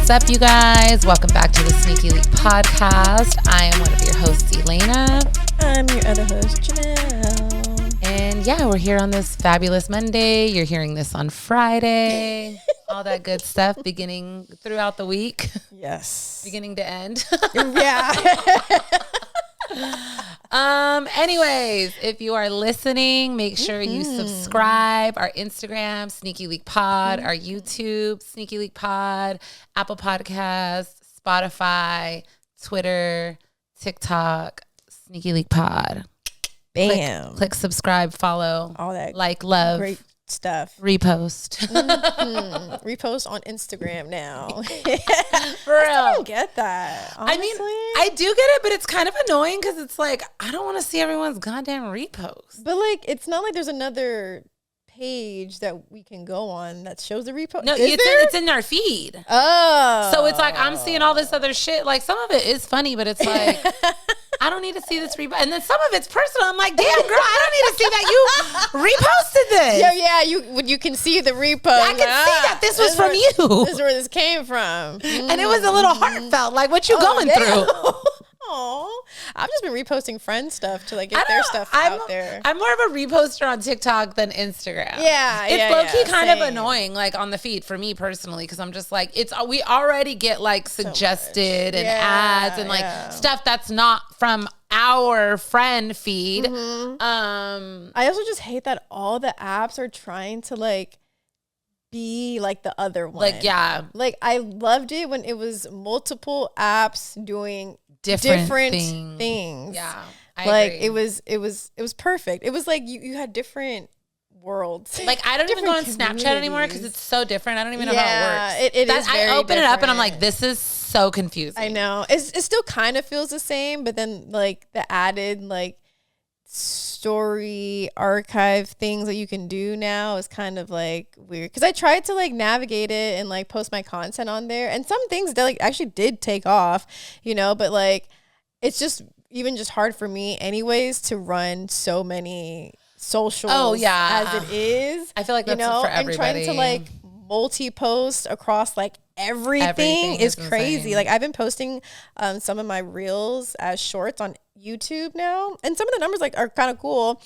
What's up, you guys? Welcome back to the Sneaky Leak podcast. I am one of your hosts, Elaina. I'm your other host, Janelle. And yeah, we're here on this fabulous Monday. You're hearing this on Friday. All that good stuff beginning throughout the week. Yes. Beginning to end. Yeah. Anyways, if you are listening, make sure you subscribe. Our Instagram, Sneaky Leak Pod, our YouTube, Sneaky Leak Pod, Apple Podcasts, Spotify, Twitter, TikTok, Sneaky Leak Pod. Bam. Click subscribe, follow, All that like, love, great stuff. repost. Repost on Instagram now. For real. I don't get that. Honestly. I mean, I do get it, but it's kind of annoying because it's like, I don't want to see everyone's goddamn repost. But like, it's not like there's another page that we can go on that shows the repost. No, it's in our feed. Oh. So it's like, I'm seeing all this other shit. Like, some of it is funny, but it's like, I don't need to see this repost. And then some of it's personal. I'm like, damn, girl, I don't need to see that you reposted this. Yeah, you can see the repost. I can see that this was from you. This is where this came from. And it was a little heartfelt. Like, what you going through? Oh, I've just been reposting friend stuff to like get their stuff out there. I'm more of a reposter on TikTok than Instagram. Yeah, it's low-key kind same. of annoying, like on the feed for me personally, because I'm just like, we already get like suggested and ads and like stuff that's not from our friend feed. I also just hate that all the apps are trying to like be like the other one. Like, yeah, like I loved it when it was multiple apps doing different things. Yeah, I agree. It was perfect. It was like you had different worlds. Like, I don't even go on Snapchat anymore because it's so different. I don't even know how it works. It is very I open it up and I'm different. like, this is so confusing. I know. It still kind of feels the same, but then like the added like story archive things that you can do now is kind of like weird, because I tried to like navigate it and like post my content on there, and some things that like actually did take off, but like it's just even just hard for me anyways to run so many socials as it is. I feel like that's for everybody. And trying to like multi-post across like everything is crazy. Insane. Like, I've been posting some of my reels as shorts on YouTube now, and some of the numbers like are kind of cool,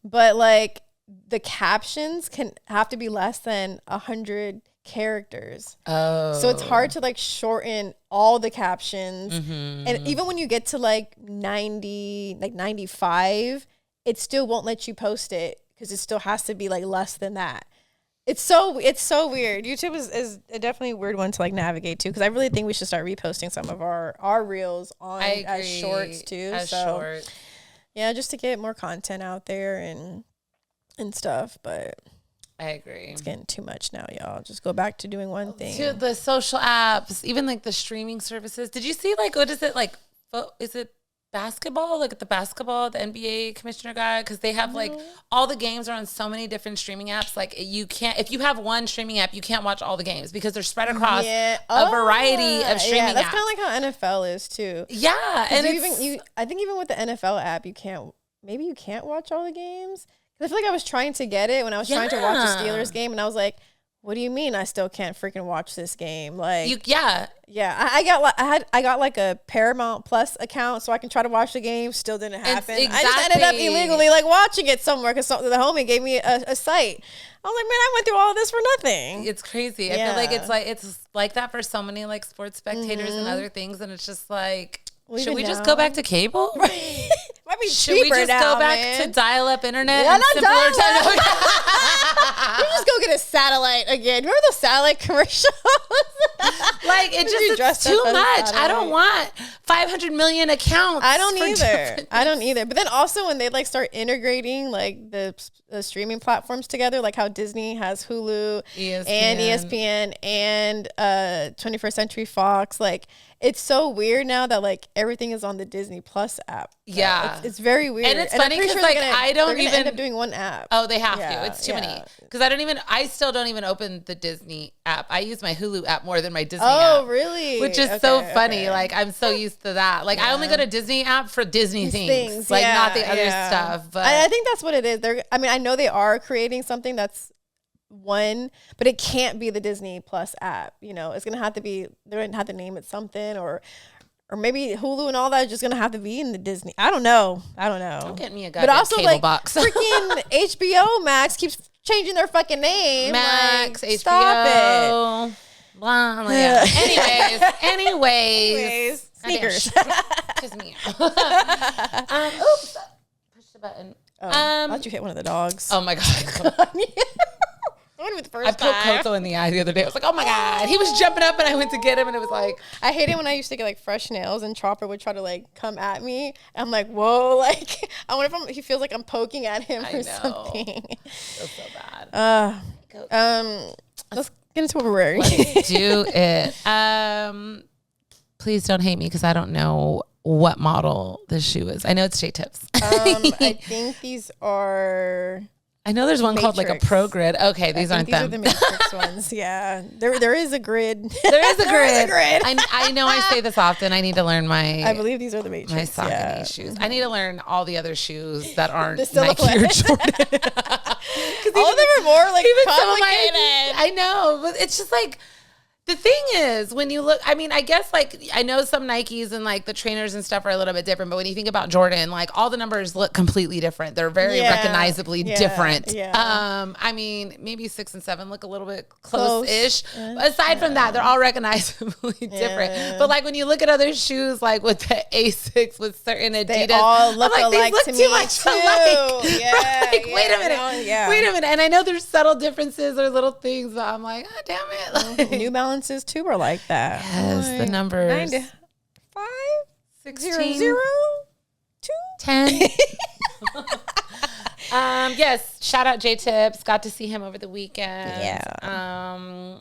but like the captions have to be less than 100 characters. So it's hard to like shorten all the captions. And even when you get to like 90, like 95, it still won't let you post it because it still has to be like less than that. It's so weird. YouTube is a definitely weird one to like navigate to, because I really think we should start reposting some of our reels on as shorts too. Shorts. Yeah, just to get more content out there and stuff. But I agree. It's getting too much now, y'all. Just go back to doing one thing. To the social apps, even like the streaming services. Did you see like, what is it like? Is it basketball? Like the NBA commissioner guy, because they have like all the games are on so many different streaming apps. Like, you can't, if you have one streaming app, you can't watch all the games because they're spread across a variety of streaming apps. That's kind of like how NFL is too. Yeah, and I think even with the NFL app, you can't watch all the games. I feel like I was trying to get it when I was trying to watch the Steelers game, and I was like, what do you mean I still can't freaking watch this game? Like, I got like a Paramount Plus account so I can try to watch the game. Still didn't happen. I just ended up illegally like watching it somewhere because the homie gave me a site. I was like, man, I went through all this for nothing. It's crazy. I feel like it's like that for so many like sports spectators and other things, and it's just like, should we just go back to cable? Might be should we just go back to dial-up internet and simpler time? We just go get a satellite again. Remember those satellite commercials? Like, it's too much. I don't want 500 million accounts. I don't either. But then also when they like start integrating like the streaming platforms together, like how Disney has Hulu and ESPN and 21st Century Fox, like it's so weird now that like everything is on the Disney Plus app. Yeah, it's very weird. And it's funny because like I don't even end up doing one app. Oh, they have to. It's too many. Because I still don't even open the Disney app. I use my Hulu app more than my Disney app. Oh, really? Which is so funny. Like, I'm so used to that. Like, I only go to Disney app for Disney things. Like, not the other stuff. But I think that's what it is. I know they are creating something that's one, but it can't be the Disney Plus app. You know, it's gonna have to be. They're gonna have to name it something, or maybe Hulu and all that is just gonna have to be in the Disney. I don't know. Don't get me a goddamn cable like, box. Freaking HBO Max keeps changing their fucking name. Max, like, HBO. Stop it. Blah, yeah. Anyways. Sneakers. Just me. Oops. Push the button. I thought you hit one of the dogs. Oh my God. I poked Coco in the eye the other day. I was like, oh my God. He was jumping up and I went to get him and it was like. I hate it when I used to get like fresh nails and Chopper would try to like come at me. I'm like, whoa, like I wonder if he feels like I'm poking at him or something. Feels so bad. Let's get into what we're wearing. Let's do it. Please don't hate me because I don't know what model this shoe is. I know it's J-Tips. I think these are. I know there's one called like a Pro Grid. Okay, these aren't them. These are the Matrix ones. Yeah, there is a grid. There is a grid. I know I say this often. I need to learn I believe these are the Matrix. My Saucony shoes. I need to learn all the other shoes that aren't Nike silhouette. or Jordan. All of them are more like even complicated. I know, but it's just like. The thing is, when you look, I mean, I guess like I know some Nikes and like the trainers and stuff are a little bit different, but when you think about Jordan, like all the numbers look completely different. They're very recognizably different. Yeah. I mean, maybe 6 and 7 look a little bit close-ish. But aside from that, they're all recognizably different. But like when you look at other shoes, like with the Asics, with certain Adidas, they all look like, alike look to too me much too. alike. Yeah, like, wait a minute. Wait a minute. And I know there's subtle differences or little things, but I'm like, oh, damn it. Like, New Balances too are like that. Yes, the numbers 9 to 5, 16, 0, 2, 10. Yes, shout out J-Tips. Got to see him over the weekend. Yeah.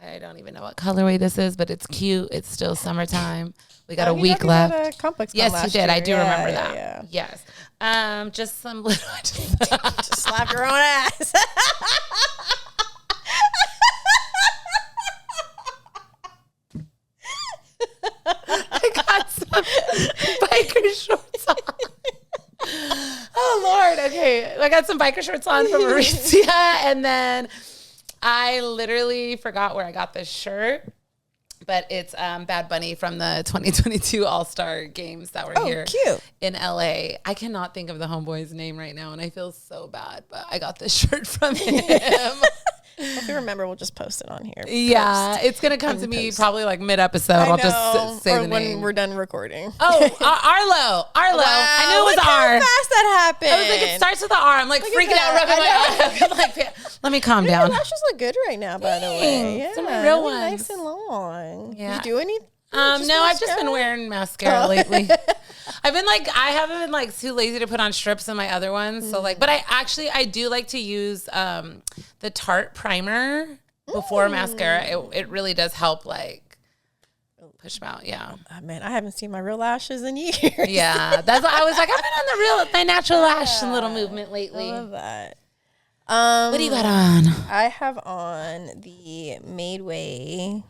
I don't even know what colorway this is, but it's cute. It's still summertime. We got a you week know, left. Complex yes, you did. Year. I do remember that. Yeah. Yes. Just some little. Just slap your own ass. I got some biker shorts on. Oh, Lord. Okay. I got some biker shorts on from Mauricia. And then I literally forgot where I got this shirt. But it's Bad Bunny from the 2022 All-Star Games that were here in LA. I cannot think of the homeboy's name right now, and I feel so bad. But I got this shirt from him. If you remember, we'll just post it on here. Yeah, it's going to come to me probably like mid-episode. I'll just say the name. When we're done recording. Oh, Arlo. Wow, I knew it was R. How fast that happened. I was like, it starts with the R. I'm like freaking out, rubbing my eye. Like, let me calm down. Your lashes look good right now, by the way. Yeah, some real ones. Nice and long. Yeah. Did you do anything? No, I've just been wearing mascara lately. I haven't been like too lazy to put on strips in my other ones. So like, but I do like to use the Tarte primer before mascara. It really does help like push them out. Yeah. Oh, man, I haven't seen my real lashes in years. Yeah. That's what I was like, I've been on my natural lash little movement lately. I love that. What do you got on? I have on the Make Way.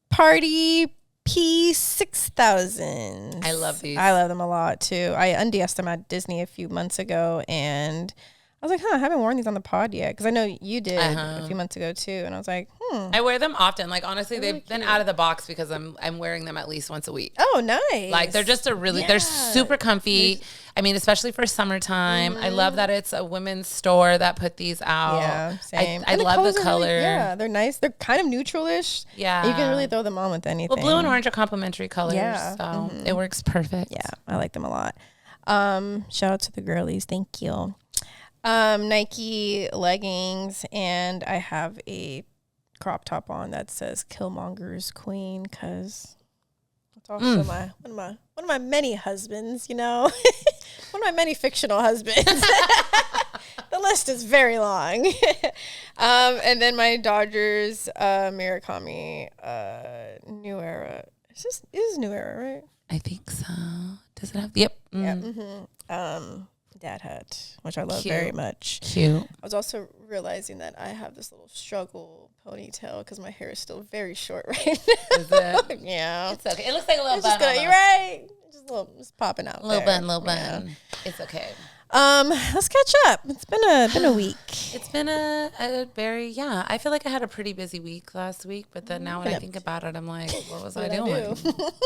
Party P6000. I love these. I love them a lot too. I unds'd them at Disney a few months ago, and I was like, I haven't worn these on the pod yet, because I know you did a few months ago too, and I was like, I wear them often. Like honestly, they've been out of the box because I'm wearing them at least once a week. Oh, nice. Like they're just they're super comfy. I mean, especially for summertime. I love that it's a women's store that put these out. Yeah, same. I love the color. Yeah, they're nice. They're kind of neutral-ish. Yeah. You can really throw them on with anything. Well, blue and orange are complementary colors. Yeah. So it works perfect. Yeah, I like them a lot. Shout out to the girlies. Thank you. Nike leggings, and I have a crop top on that says Killmonger's Queen, because it's also one of my many husbands, you know. One of my many fictional husbands. The list is very long. And then my Dodgers Murakami New Era. This is New Era, right? I think so. Does it have? Yep. Yeah. Mm-hmm. Dad hat, which I love very much. Cute. I was also realizing that I have this little struggle ponytail because my hair is still very short right now. Is it? Yeah. It's okay. It looks like a little bun. You're right. just popping out. Little bun. It's okay. Let's catch up. It's been a week. It's been a very I feel like I had a pretty busy week last week, but then now when I think about it, I'm like, what was I doing?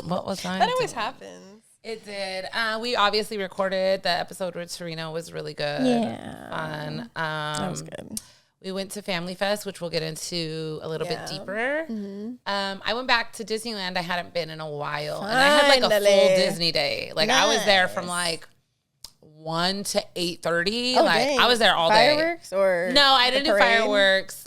What was I? That always happens. It did. We obviously recorded the episode with Torino. Was really good. Yeah, fun. That was good. We went to Family Fest, which we'll get into a little bit deeper. Mm-hmm. I went back to Disneyland. I hadn't been in a while, and I had like a full Disney day. Like I was there from like 1 to 8:30. Oh, like dang. I was there all day. Fireworks or no, I didn't do fireworks.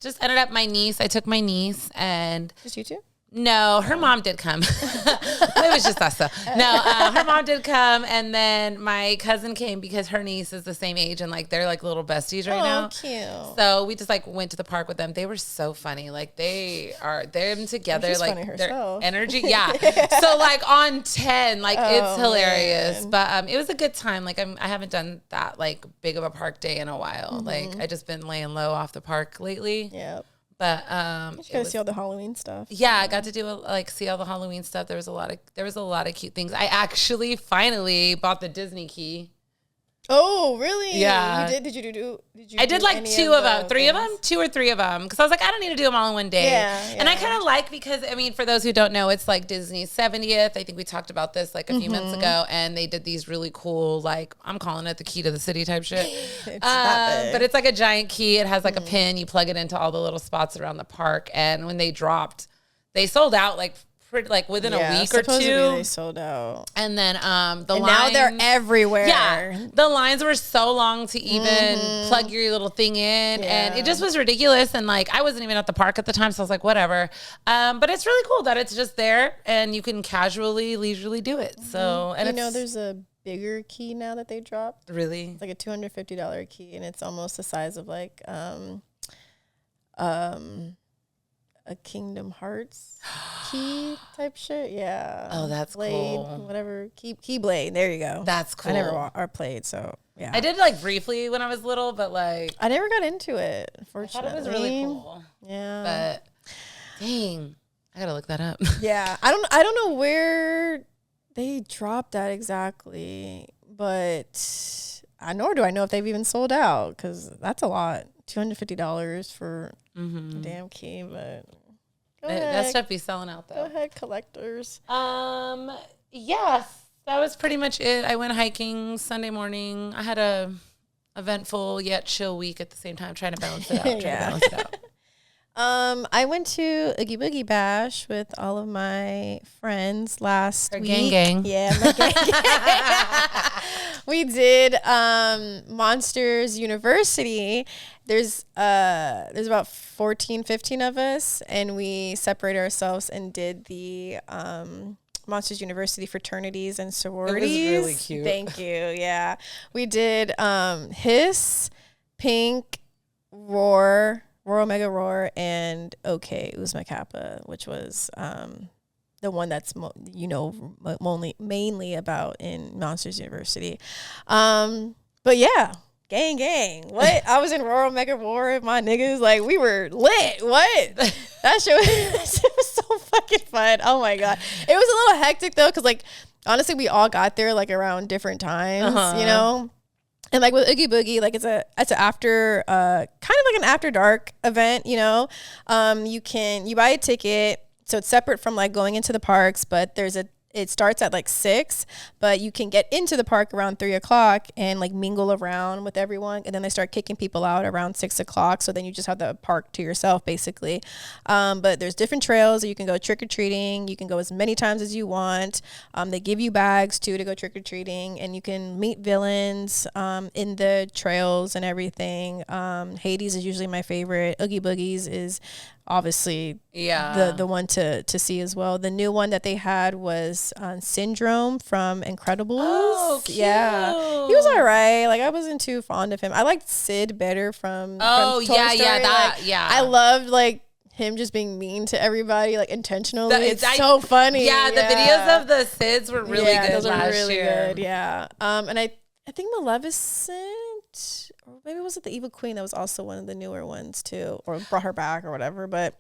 Just ended up I took my niece and just you two. No, her mom did come. It was just us though. No, her mom did come, and then my cousin came because her niece is the same age, and like they're like little besties right now. Cute. So we just like went to the park with them. They were so funny. Like they're together. She's like funny their herself. energy. Yeah. So like on 10, like it's hilarious. Man. But it was a good time. Like I haven't done that like big of a park day in a while. Mm-hmm. Like I just been laying low off the park lately. Yep. But you gotta see all the Halloween stuff. Yeah, I got to see all the Halloween stuff. There was a lot of cute things. I actually finally bought the Disney key. Oh, really? Yeah. You did? Did you? I did like 2 of them, 3 of them, 2 or 3 of them, because I was like, I don't need to do them all in one day. Yeah. And I kind of like because I mean, for those who don't know, it's like Disney's 70th. I think we talked about this like a few months ago, and they did these really cool like I'm calling it the key to the city type shit. But it's like a giant key. It has like a pin. You plug it into all the little spots around the park, and when they dropped, they sold out like within a week or 2. They sold out. And then lines, now they're everywhere. Yeah. The lines were so long to even plug your little thing in. Yeah. And it just was ridiculous. And like I wasn't even at the park at the time, so I was like, whatever. But it's really cool that it's just there and you can leisurely do it. So and there's a bigger key now that they dropped. Really? It's like a $250 key, and it's almost the size of like a Kingdom Hearts key type shit. Yeah. Oh, that's Blade, cool. Whatever. Keyblade. There you go. That's cool. I never played, so yeah. I did like briefly when I was little, but like I never got into it, unfortunately. I thought it was really cool. Yeah. But dang, I gotta look that up. Yeah. I don't know where they dropped that exactly, but nor do I know if they've even sold out, because that's a lot. $250 for a damn key, but that stuff be selling out though. Go ahead, collectors. Yes, that was pretty much it. I went hiking Sunday morning. I had a eventful yet chill week at the same time, trying to balance it out. I went to Oogie Boogie Bash with all of my friends last week. Gang. Yeah, my gang. We did Monsters University. There's about 14, 15 of us, and we separated ourselves and did the Monsters University fraternities and sororities. It was really cute. Thank you. Yeah. We did Hiss, Pink, Roar, Omega Roar, and OK Uzma Kappa, which was the one that's mainly about in Monsters University. But yeah, gang. What? I was in Roar Omega Roar with my niggas. Like, we were lit. What? That shit was so fucking fun. Oh my God. It was a little hectic though, because like honestly we all got there like around different times, you know? And like with Oogie Boogie, like it's an after kind of like an after dark event, you know. You buy a ticket, so it's separate from like going into the parks, but it starts at like 6, but you can get into the park around 3:00 and like mingle around with everyone, and then they start kicking people out around 6:00. So then you just have the park to yourself basically. But there's different trails that you can go trick-or-treating. You can go as many times as you want. They give you bags too to go trick-or-treating, and you can meet villains in the trails and everything. Hades is usually my favorite. Oogie Boogies is obviously the one to see as well. The new one that they had was Syndrome from Incredibles. Oh, cute. Yeah, he was all right. Like I wasn't too fond of him. I liked Sid better from Toy Story. I loved like him just being mean to everybody, like intentionally. It's so funny. Yeah, the videos of the Sids were really good. Those last were really year. good. Yeah. And I think Maleficent, or maybe was it the Evil Queen, that was also one of the newer ones too, or brought her back or whatever. But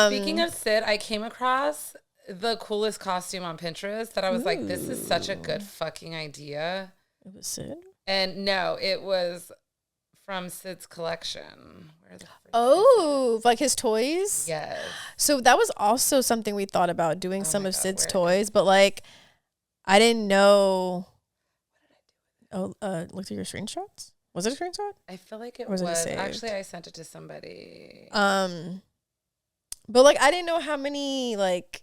speaking of Sid, I came across the coolest costume on Pinterest that I was like, this is such a good fucking idea. It was Sid? And no, it was from Sid's collection. Where the like his toys? Yes. So that was also something we thought about doing some of Sid's toys, but like I didn't know. Looked at your screenshots? Was it a screenshot? I feel like it was. Actually, I sent it to somebody. But like I didn't know how many like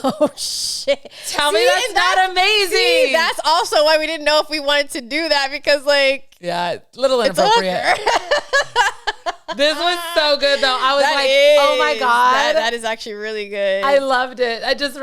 oh shit. Tell me that's not amazing. See, that's also why we didn't know if we wanted to do that because like little inappropriate. This was so good though. I was oh my God. That is actually really good. I loved it. I just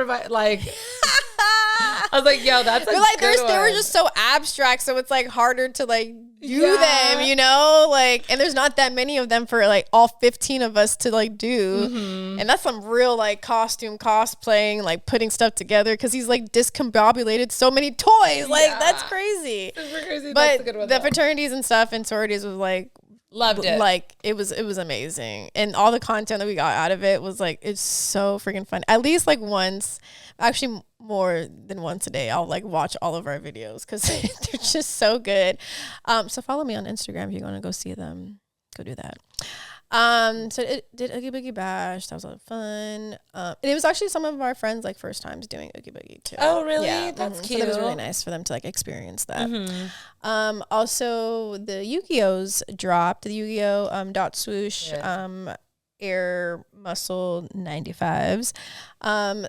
I was like, yo, that's a good one. They were just so abstract, so it's like harder to like do them, you know? Like, and there's not that many of them for like all 15 of us to like do. Mm-hmm. And that's some real like costume cosplaying, like putting stuff together because he's like discombobulated so many toys. Like, that's crazy. Super crazy. But that's a good one, the fraternities and stuff and sororities was like, loved it. Like it was amazing. And all the content that we got out of it was like, it's so freaking fun. At least like once, actually more than once a day, I'll like watch all of our videos because they're just so good. So follow me on Instagram if you want to go see them. Go do that. So it did Oogie Boogie Bash. That was a lot of fun. And it was actually some of our friends like first times doing Oogie Boogie too. Oh really? Yeah. That's cute. So that was really nice for them to like experience that. Mm-hmm. Also the Yu-Gi-Ohs dropped. The Yu-Gi-Oh dot swoosh Air Muscle 95s.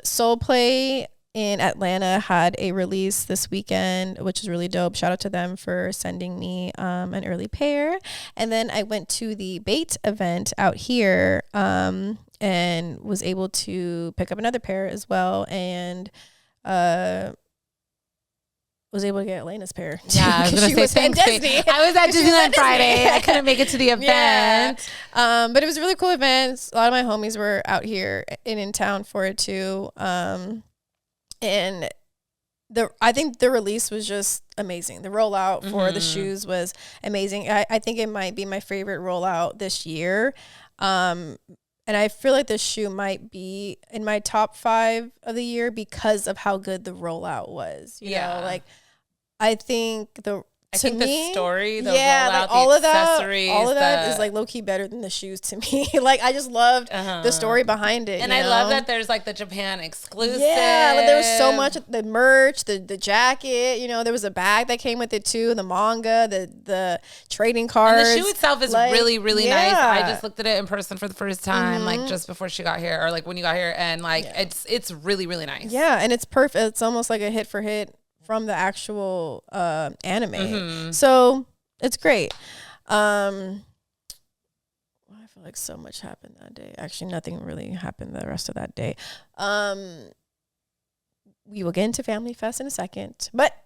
Soul Play in Atlanta had a release this weekend, which is really dope. Shout out to them for sending me an early pair. And then I went to the Bait event out here and was able to pick up another pair as well. And was able to get Elena's pair. Yeah, I was going to say Disney. I was at Disneyland Friday. I couldn't make it to the event. Yeah. But it was a really cool event. A lot of my homies were out here and in town for it too. And I think the release was just amazing. The rollout for the shoes was amazing. I think it might be my favorite rollout this year. And I feel like this shoe might be in my top 5 of the year because of how good the rollout was. You know, like I think the story, the rollout, like all of that is like low key better than the shoes to me. Like I just loved the story behind it, and I love that there's like the Japan exclusive. Yeah, like there was so much the merch, the jacket. You know, there was a bag that came with it too, the manga, the trading cards. And the shoe itself is like, really nice. I just looked at it in person for the first time, like just before she got here, or like when you got here, and like it's really nice. Yeah, and it's perfect. It's almost like a hit for hit from the actual anime. So it's great. I feel like so much happened that day. Actually, nothing really happened the rest of that day. We will get into Family Fest in a second, but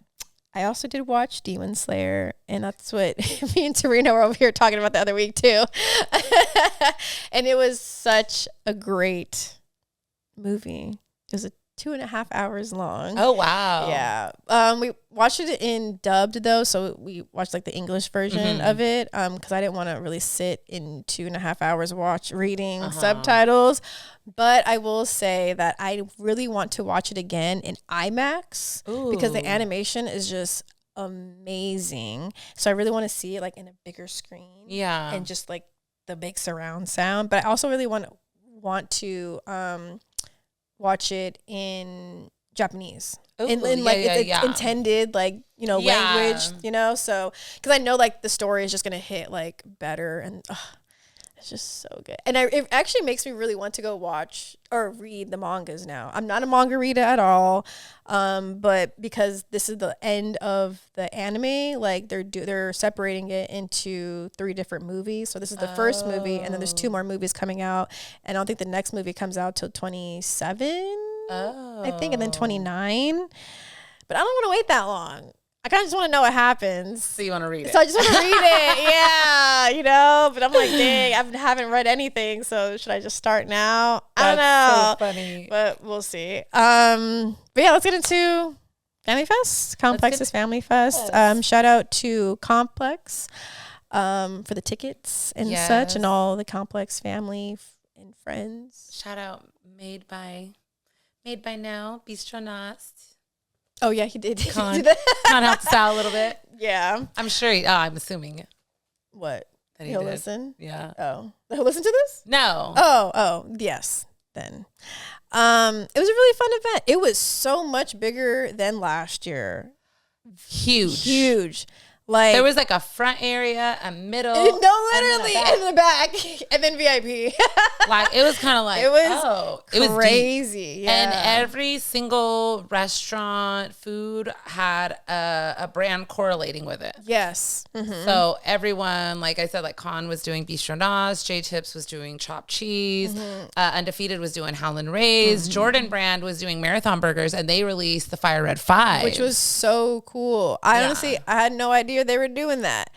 I also did watch Demon Slayer, and that's what me and Tarina were over here talking about the other week too. And it was such a great movie. It was 2.5 hours long. Oh wow. Yeah. We watched it in dubbed though, so we watched like the English version of it. Because I didn't want to really sit in 2.5 hours reading subtitles. But I will say that I really want to watch it again in IMAX because the animation is just amazing. So I really want to see it like in a bigger screen. Yeah. And just like the big surround sound. But I also really want to watch it in Japanese. In like it's intended like, you know, language, you know, so because I know like the story is just gonna hit like better, and it's just so good. And it actually makes me really want to go watch or read the mangas now. I'm not a manga reader at all, but because this is the end of the anime, like they're separating it into 3 different movies. So this is the first movie, and then there's 2 more movies coming out, and I don't think the next movie comes out till 27. I think, and then 29. But I don't want to wait that long. I kind of just want to know what happens. So you want to read it. So I just want to read it. Yeah, you know. But I'm like, dang, I haven't read anything. So should I just start now? I don't know. That's so funny. But we'll see. But yeah, let's get into Family Fest. Complex's Family Fest. Shout out to Complex for the tickets and such, and all the Complex family and friends. Shout out made by Made by now, Bistro Nast. Oh yeah, he did. Con helped us out a little bit. Yeah. I'm sure I'm assuming. What? That He'll did. listen? Yeah. Oh. He'll listen to this? No. Oh, yes. Then. It was a really fun event. It was so much bigger than last year. Huge. Like there was like a front area, a middle. No, literally in the back. And then VIP. Like it was kind of like it was crazy. Yeah. And every single restaurant food had a brand correlating with it. Yes. So everyone, like I said, like Con was doing Bistro Nas, J Tips was doing chopped cheese, Undefeated was doing Howlin' Rays, Jordan Brand was doing Marathon Burgers, and they released the Fire Red 5. Which was so cool. Honestly, I had no idea they were doing that.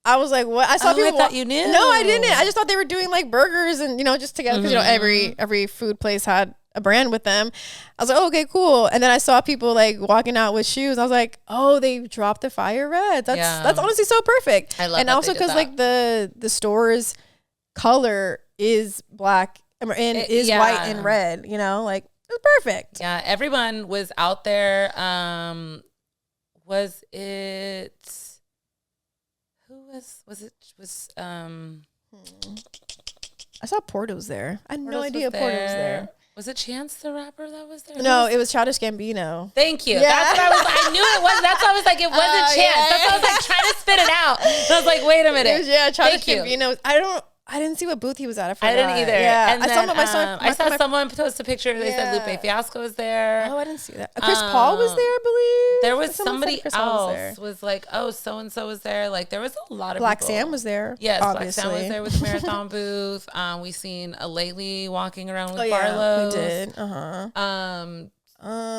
I was like, what? I saw people. I thought you knew. No, I didn't. I just thought they were doing like burgers and, just together. Because, every food place had a brand with them. I was like, oh, okay, cool. And then I saw people like walking out with shoes. I was like, oh, they dropped the Fire Reds. That's honestly so perfect. I love and that also because like the store's color is black and white and red, like it was perfect. Yeah, everyone was out there. Was I saw Porto's there. I had no idea Porto was there. Was it Chance the Rapper that was there? No, it was Childish Gambino. Thank you. Yeah. That's what I knew it was. That's why I was like, it wasn't Chance. Yeah. That's why I was like trying to spit it out. And I was like, wait a minute. Childish Gambino. I didn't see what booth he was at. I didn't either. Yeah, and then, I saw someone post a picture. They said Lupe Fiasco was there. Oh, I didn't see that. Chris Paul was there, I believe. There was somebody else was like, oh, so and so was there. Like there was a lot of Black people. Sam was there. Yes, obviously. Black Sam was there with the marathon booth. We seen a Lately walking around with Barlow. We did.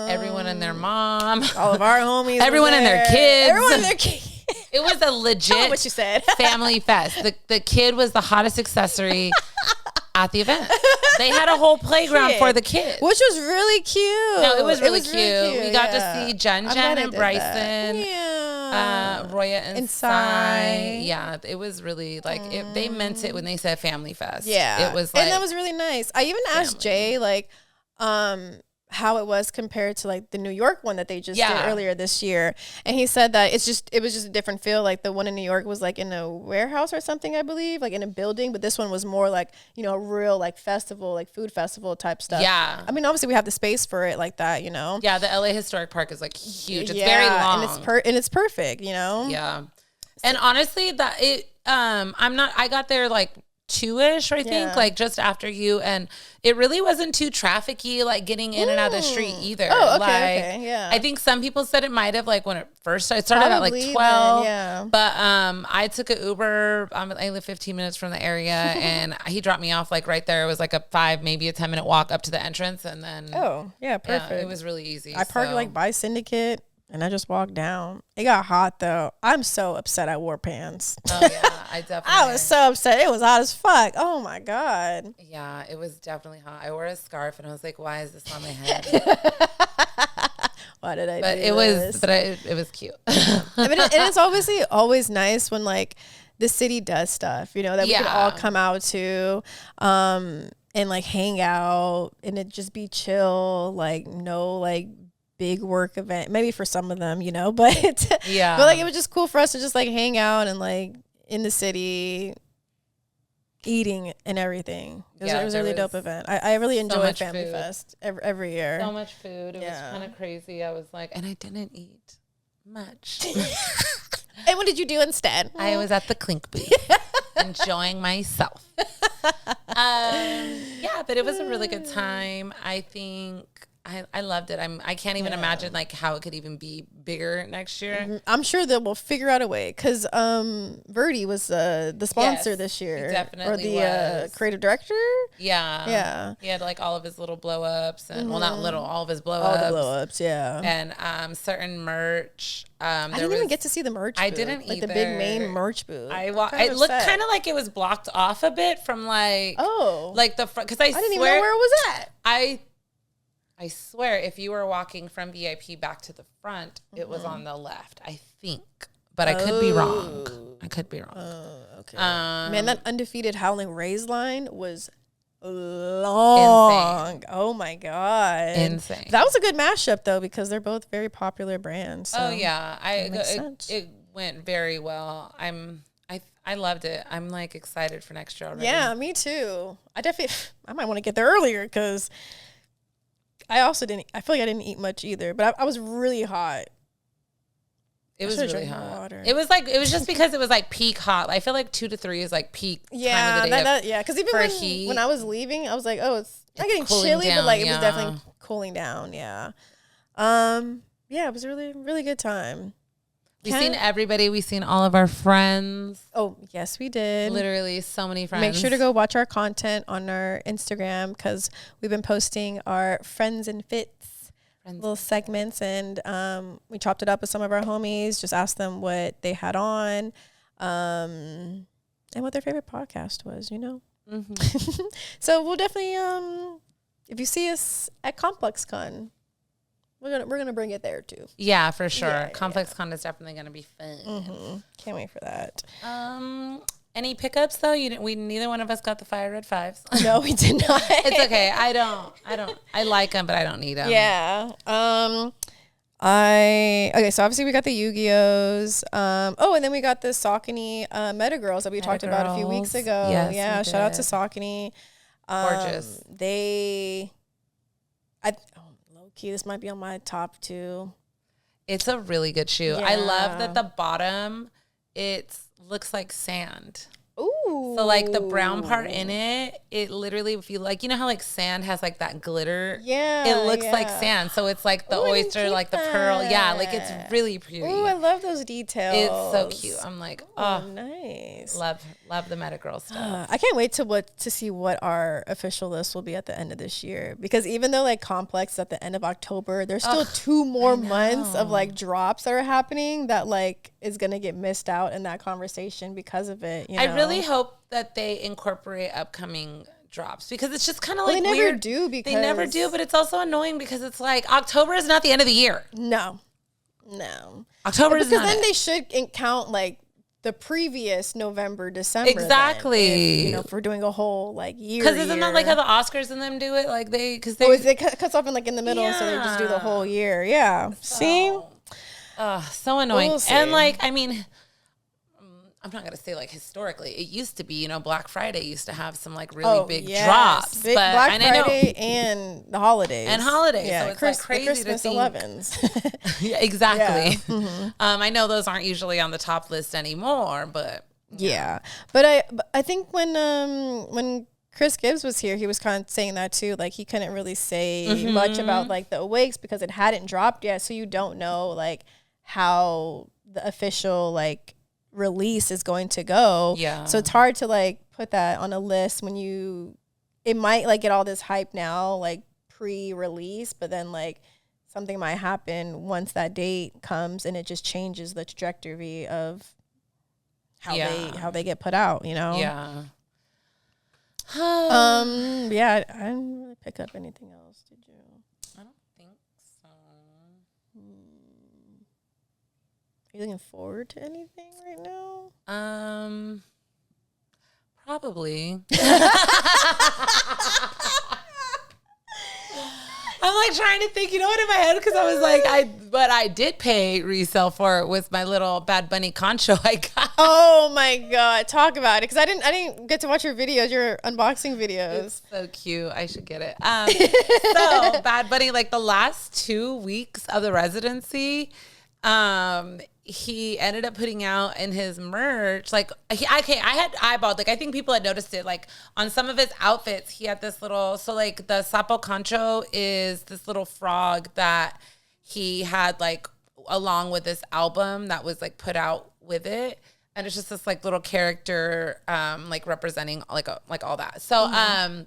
Everyone and their mom. All of our homies. Everyone and their kids. Everyone and their kids. It was a legit what you said. family fest. The kid was the hottest accessory at the event. They had a whole playground for the kids. Which was really cute. No, it was really cute. We got to see Jen and Bryson. Yeah. Roya and Sai. Yeah, it was really like, they meant it when they said family fest. Yeah. It was like. And that was really nice. I even asked Jay, like, how it was compared to like the New York one that they just did earlier this year. And he said that it was just a different feel. Like the one in New York was like in a warehouse or something, I believe, like in a building. But this one was more like, a real like festival, like food festival type stuff. Yeah. I mean, obviously we have the space for it like that, Yeah, the LA Historic Park is like huge. It's very long. And it's perfect, Yeah. And honestly, I got there like 2-ish, I think, like just after you, and it really wasn't too trafficky, like getting in and out of the street either. Oh, okay, yeah. I think some people said it might have like when it first started. It started at like 12. Yeah. But I took an Uber. I live 15 minutes from the area, and he dropped me off like right there. It was like a 5, maybe a 10-minute walk up to the entrance, and then perfect. Yeah, it was really easy. I parked like by Syndicate. And I just walked down. It got hot though. I'm so upset I wore pants. Oh yeah, I definitely. I was so upset. It was hot as fuck. Oh my God. Yeah, it was definitely hot. I wore a scarf and I was like, why is this on my head? Why did I but do it this? was, but it was cute. I mean, and it's obviously always nice when like the city does stuff, that we can all come out to, and like hang out and it just be chill, like no like big work event, maybe for some of them, but but like it was just cool for us to just like hang out and like in the city eating and everything. It was a really dope event. I really enjoyed Family Fest every year. So much food. It was kind of crazy. I was like, and I didn't eat much. And what did you do instead? I was at the Clink booth enjoying myself. But it was a really good time. I think I loved it. I can't even imagine like how it could even be bigger next year. Mm-hmm. I'm sure that we'll figure out a way because Verdi was the sponsor this year. He definitely or the creative director. Yeah. He had like all of his little blow ups and well, not little, all of his blow ups. All the blow ups, yeah. And certain merch. I didn't even get to see the merch booth. I didn't like either. the big main merch booth. It looked kind of like it was blocked off a bit from like like the front because I didn't even know where it was at. I swear, if you were walking from VIP back to the front, it was on the left, I think. But I could be wrong. Okay. Man, that Undefeated Howling Rays line was long. Insane. Oh my God. Insane. That was a good mashup though, because they're both very popular brands. So oh yeah. it Went very well. I loved it. I'm like excited for next year already. Yeah, me too. I might want to get there earlier because I feel like I didn't eat much either, but I was really hot. It was really hot. Water. It was just because it was like peak hot. I feel like 2 to 3 is like peak time of the day. Yeah, because even when I was leaving, I was like, oh, it's not getting chilly, but like it was definitely cooling down. Yeah. Yeah, it was a really, really good time. We've seen everybody. We've seen all of our friends. Oh, yes, we did. Literally so many friends. Make sure to go watch our content on our Instagram because we've been posting our Friends and Fits little segments. And we chopped it up with some of our homies, just asked them what they had on and what their favorite podcast was, you know? Mm-hmm. So we'll definitely, if you see us at ComplexCon, we're gonna bring it there too. Yeah, for sure. ComplexCon is definitely gonna be fun. Mm-hmm. Can't wait for that. Any pickups though? We neither one of us got the Fire Red 5s. No, we did not. It's okay. I don't. I like them, but I don't need them. Yeah. Okay. So obviously we got the Yu-Gi-Ohs. And then we got the Saucony Meta Girls that we talked about a few weeks ago. Yes, yeah. Shout out to Saucony. Gorgeous. Low-key, this might be on my top 2. It's a really good shoe. Yeah. I love that the bottom, it looks like sand. Ooh. So like the brown part in it literally, if you like, you know how like sand has like that glitter? Yeah. It looks like sand. So it's like the oyster, like the pearl. Yeah, like it's really pretty. Ooh, I love those details. It's so cute. I'm like, oh, nice. Love the Meta Girl stuff. I can't wait to see what our official list will be at the end of this year. Because even though like Complex is at the end of October, there's still 2 more months of like drops that are happening that like is gonna get missed out in that conversation because of it. You know? I really hope that they incorporate upcoming drops because it's just kind of like they never weird. do because they never do, but it's also annoying because it's like October is not the end of the year. No. October is not. Because then it. they should count like the previous November, December. Exactly. If we're doing a whole like year. Because isn't that like how the Oscars and them do it? Like because it cuts off in like in the middle, so they just do the whole year. Yeah. See. So annoying. We'll see. And like, I mean, I'm not going to say like historically, it used to be, you know, Black Friday used to have some like really big drops. But Black Friday and the holidays. Yeah, so it's like crazy Christmas to think. 11s. Yeah, exactly. Yeah. Mm-hmm. I know those aren't usually on the top list anymore, but. Yeah. But I think when Chris Gibbs was here, he was kind of saying that too. Like he couldn't really say much about like the Awakes because it hadn't dropped yet. So you don't know like how the official like release is going to go. Yeah. So it's hard to like put that on a list when it might like get all this hype now, like pre-release, but then like something might happen once that date comes and it just changes the trajectory of how they get put out, you know? Yeah. Yeah, I didn't really pick up anything else, did you? I don't think so. Are you looking forward to anything right now? Probably. I'm like trying to think, you know what, in my head, because I was like, but I did pay resale for it with my little Bad Bunny concho I got. Oh my God, talk about it, because I didn't get to watch your videos, your unboxing videos. It's so cute. I should get it. So Bad Bunny, like the last 2 weeks of the residency, he ended up putting out in his merch, like I had eyeballed, like I think people had noticed it, like on some of his outfits, he had this little, so like the Sapo Concho is this little frog that he had like along with this album that was like put out with it. And it's just this like little character, like representing like all that. So, I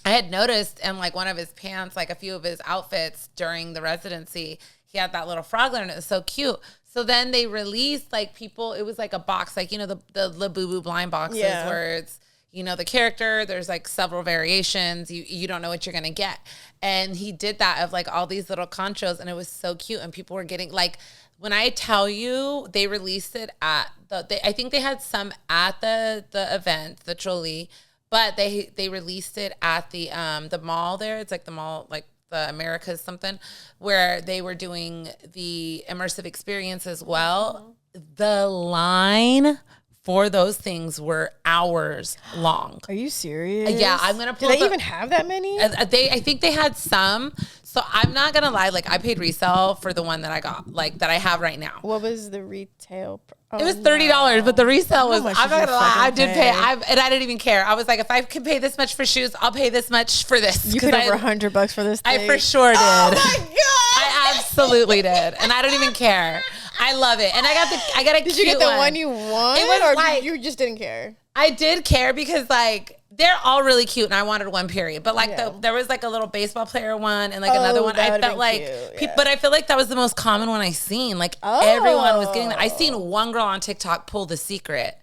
had noticed in like one of his pants, like a few of his outfits during the residency, he had that little froglet and it was so cute. So then they released like it was like a box, like, you know, the Labubu blind boxes where it's, you know, the character, there's like several variations. You don't know what you're going to get. And he did that of like all these little conchos and it was so cute. And people were getting like, when I tell you they released it at I think they had some at the event, the Choli, but they released it at the mall there. It's like the mall, like the Americas something, where they were doing the immersive experience as well. The line for those things were hours long. Are you serious? Yeah, I'm gonna pull. Do they even have that many? I think they had some. So I'm not gonna lie. Like I paid resale for the one that I got, like that I have right now. What was the retail? It was $30, but the resale was. I'm much not did you gonna lie. I did pay. fucking And I didn't even care. I was like, if I can pay this much for shoes, I'll pay this much for this. You paid over $100 for this thing? I for sure did. Oh my god! I absolutely did, and I don't even care. I love it, and I got a. Did you get the one you wanted, It was or like, you just didn't care? I did care because like they're all really cute, and I wanted one period. But like there was like a little baseball player one and like another one. I felt like, but I feel like that was the most common one I seen. Like everyone was getting that. I seen one girl on TikTok pull The Secret.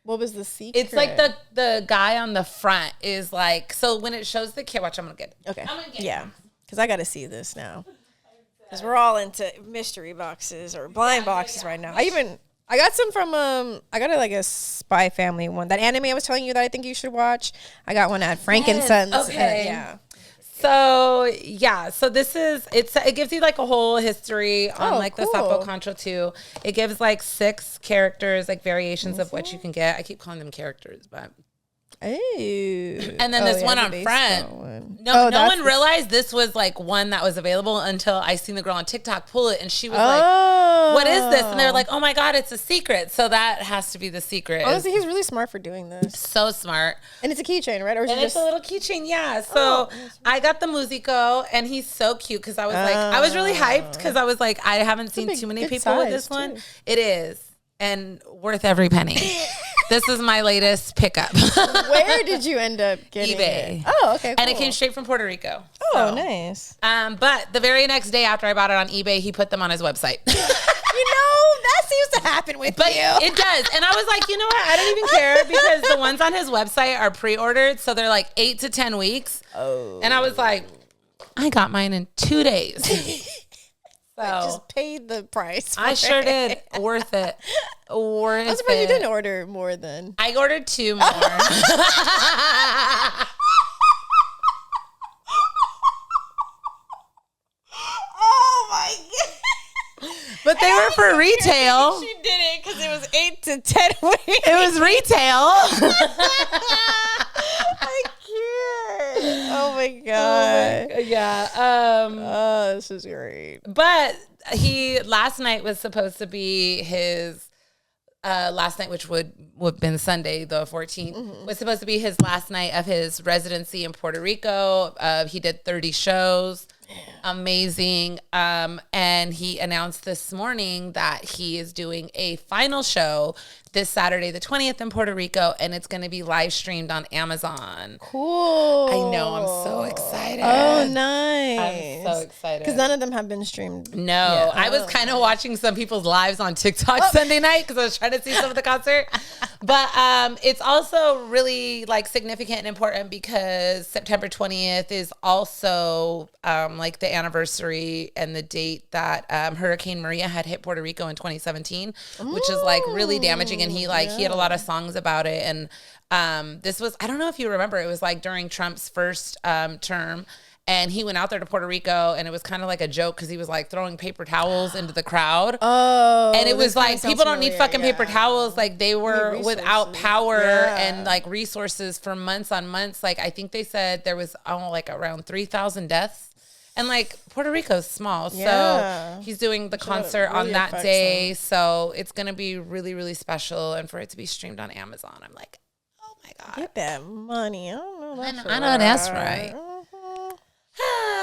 What was the secret? It's like the guy on the front is like, so when it shows the kid, watch, I'm gonna get it. Okay. I'm gonna get it. Because I got to see this now. Because we're all into mystery boxes or blind boxes right now. I got some from I got like a Spy Family one. That anime I was telling you that I think you should watch. I got one at Frankincense. Yes. Okay. Yeah. So yeah, so this is it gives you like a whole history on the Sapo Concho 2. It gives like 6 characters, like variations of what you can get. I keep calling them characters, but and then this one on front. No one realized this was like one that was available until I seen the girl on TikTok pull it, and she was like, "What is this?" And they're like, "Oh my god, it's a secret." So that has to be the secret. Honestly, he's really smart for doing this. So smart. And it's a keychain, right? Or is it's a little keychain, yeah. So I got the Musico, and he's so cute because I was like, I was really hyped because I was like, I haven't seen too many people with this one. It is, and worth every penny. This is my latest pickup. Where did you end up getting eBay. it? Oh, okay, cool. And it came straight from Puerto Rico. Oh, nice. But the very next day after I bought it on eBay, he put them on his website. That seems to happen with you. It does. And I was like, you know what? I don't even care because the ones on his website are pre-ordered. So they're like 8 to 10 weeks. Oh. And I was like, I got mine in 2 days. So I just paid the price. I sure did. Worth it. Worth it. I'm surprised you didn't order more than. I ordered 2 more. Oh my god. But they were for retail. She did it because it was 8 to 10 weeks. It was retail. I can't. Oh my god. Yeah. Oh, this is great. But last night was supposed to be his last night, which would have been Sunday, the 14th, was supposed to be his last night of his residency in Puerto Rico. He did 30 shows. Amazing. And he announced this morning that he is doing a final show this Saturday, the 20th in Puerto Rico, and it's going to be live streamed on Amazon. Cool. I know. I'm so excited. Oh, nice. I'm so excited. Because none of them have been streamed. No. Yeah. I was kind of watching some people's lives on TikTok Sunday night because I was trying to see some of the concert. But it's also really like significant and important because September 20th is also like the anniversary and the date that Hurricane Maria had hit Puerto Rico in 2017, which is like really damaging. And he had a lot of songs about it. And this was, I don't know if you remember, it was like during Trump's first term. And he went out there to Puerto Rico, and it was kind of like a joke because he was like throwing paper towels into the crowd. Oh, and it was like people don't need fucking paper towels. Like they were without power and like resources for months on months. Like I think they said there was like around 3,000 deaths. And like Puerto Rico's small, so he's doing the concert really on that day. So it's gonna be really, really special, and for it to be streamed on Amazon, I'm like, oh my god, get that money! I don't know. I know that's right.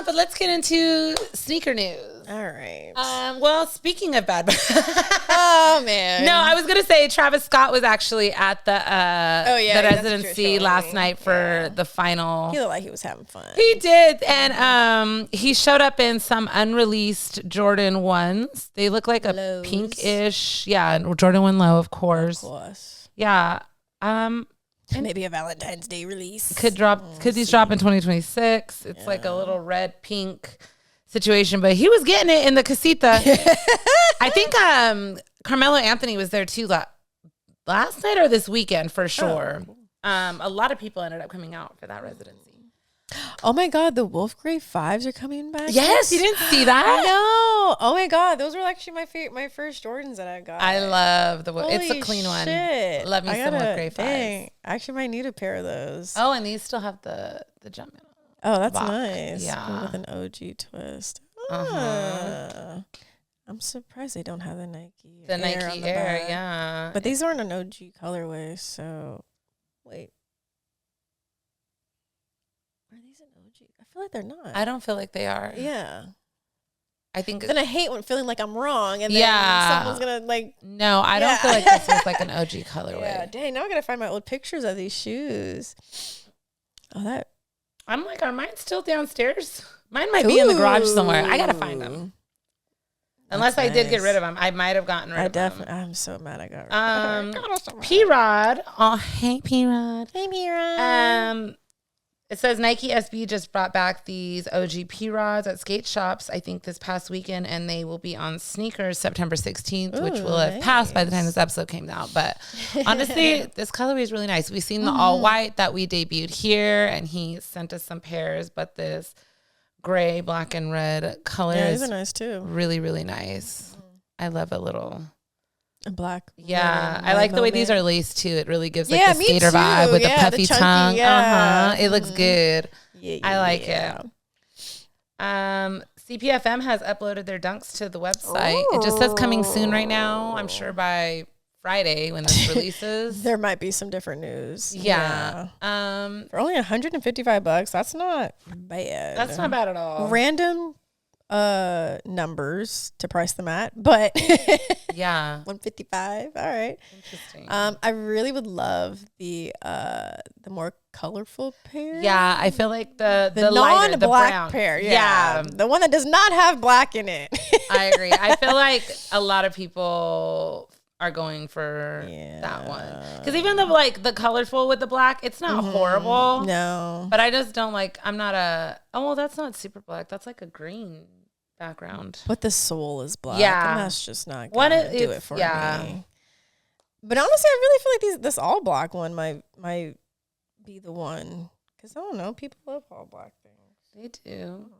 But let's get into sneaker news. All right. Well, speaking of bad, oh man. No, I was gonna say Travis Scott was actually at the the residency last night for the final. He looked like he was having fun. He did, and he showed up in some unreleased Jordan 1s. They look like a pinkish, Jordan 1 low, of course. Of course. Yeah. Maybe a Valentine's Day release. Could these drop in 2026? It's like a little red pink situation, but he was getting it in the casita. I think Carmelo Anthony was there too last night or this weekend for sure. A lot of people ended up coming out for that residency. Oh my God, the Wolf Grey 5s are coming back. Yes, you didn't see that? No. Oh my God, those were actually my first Jordans that I got. I love the Wolf. It's a clean shit. one. Love me some Wolf Grey 5s. Dang, I actually might need a pair of those. Oh, and these still have the Jumpman. Oh, that's nice. Yeah. With an OG twist. I'm surprised they don't have the Nike The Air Nike on the Air, back. yeah. But these aren't an OG colorway, so wait. Are these an OG? I feel like they're not. I don't feel like they are. Yeah. I think. Then I hate when feeling like I'm wrong, and then someone's gonna like. No, I don't feel like this was like an OG colorway. Yeah, dang. Now I gotta find my old pictures of these shoes. Oh, that. I'm like, are mine still downstairs? Mine might be in the garage somewhere. I gotta find them. Unless I did get rid of them, I might have gotten rid of them. I'm so mad I got rid of them. P-Rod. Oh, hey P-Rod. Hey P-Rod. It says Nike SB just brought back these OG P-Rods at skate shops, I think this past weekend, and they will be on sneakers September 16th, which will have passed by the time this episode came out. But honestly, this colorway is really nice. We've seen the all white that we debuted here, and he sent us some pairs, but this gray, black, and red color these are nice too. Really, really nice. I love a little... A black. Yeah, I like the way these are laced too. It really gives like the skater vibe with the puffy chunky, tongue. Yeah. It looks good. Yeah, I like it. CPFM has uploaded their dunks to the website. It just says coming soon right now. I'm sure by Friday when this releases. There might be some different news. Yeah. For only $155, that's not bad. That's not bad at all. Random numbers to price them at, but yeah, 155. All right. Interesting. I really would love the more colorful pair. Yeah, I feel like the non-black lighter, the brown pair. Yeah, the one that does not have black in it. I agree. I feel like a lot of people are going for that one because even though like the colorful with the black, it's not horrible. No, but I just don't like. I'm not a. Oh well, that's not super black. That's like a green background. But the sole is black. Yeah, and that's just not gonna do it for me. But honestly, I really feel like this all black one might be the one because I don't know. People love all black things. They do.